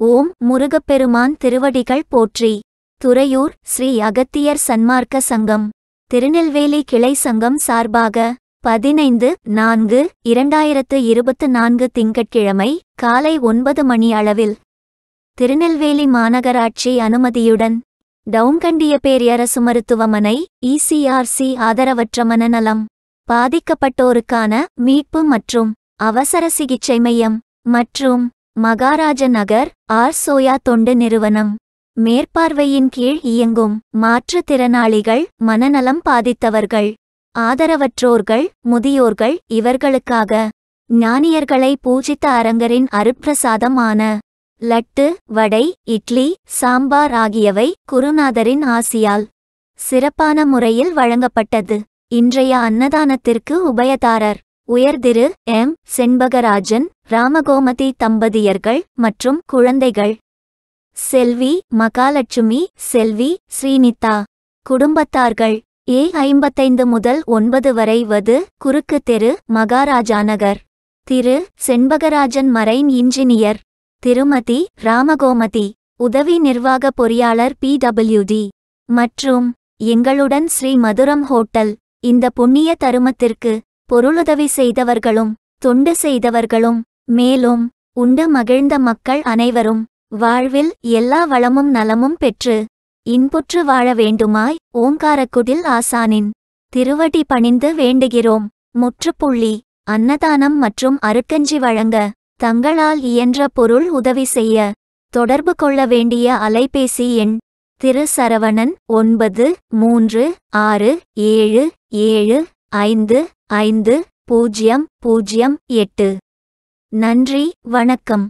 ஓம் முருகப்பெருமான் திருவடிகள் போற்றி. துறையூர் ஸ்ரீ அகத்தியர் சன்மார்க்க சங்கம் திருநெல்வேலி கிளை சங்கம் சார்பாக 15/4/2024 திங்கட்கிழமை காலை 9 மணி அளவில் திருநெல்வேலி மாநகராட்சி அனுமதியுடன் டவுன்கண்டிய பேரியரசு மருத்துவமனை ECRC ஆதரவற்ற மனநலம் பாதிக்கப்பட்டோருக்கான மீட்பு மற்றும் அவசர சிகிச்சை மையம் மற்றும் மகாராஜ நகர் சோயா தொண்டு நிறுவனம் மேற்பார்வையின் கீழ் இயங்கும் மாற்றுத்திறனாளிகள், மனநலம் பாதித்தவர்கள், ஆதரவற்றோர்கள், முதியோர்கள் இவர்களுக்காக ஞானியர்களை பூஜித்த அரங்கரின் அருட்பிரசாதமான லட்டு, வடை, இட்லி, சாம்பார் ஆகியவை குருநாதரின் ஆசியால் சிறப்பான முறையில் வழங்கப்பட்டது. இன்றைய அன்னதானத்திற்கு உபயதாரர் உயர்திரு செண்பகராஜன், ராமகோமதி தம்பதியர்கள் மற்றும் குழந்தைகள் செல்வி மகாலட்சுமி, செல்வி ஸ்ரீனிதா. குடும்பத்தார்கள் A55 முதல் 9 வரை வது குறுக்கு தெரு, மகாராஜாநகர். திரு செண்பகராஜன் மரைன் இன்ஜினியர், திருமதி ராமகோமதி உதவி நிர்வாக பொறியாளர் PWD மற்றும் எங்களுடன் ஸ்ரீ மதுரம் ஹோட்டல். இந்த புண்ணிய தருமத்திற்கு பொருளுதவி செய்தவர்களும் தொண்டு செய்தவர்களும் மேலும் உண்டு மகிழ்ந்த மக்கள் அனைவரும் வாழ்வில் எல்லா வளமும் நலமும் பெற்று இன்புற்று வாழ வேண்டுமாய் ஓங்காரக்குடில் ஆசானின் திருவடி பணிந்து வேண்டுகிறோம். முற்றுப்புள்ளி. அன்னதானம் மற்றும் அருட்கஞ்சி வழங்க தங்களால் இயன்ற பொருள் உதவி செய்ய தொடர்பு கொள்ள வேண்டிய அலைபேசி எண் திரு சரவணன் 9367755008. நன்றி, வணக்கம்.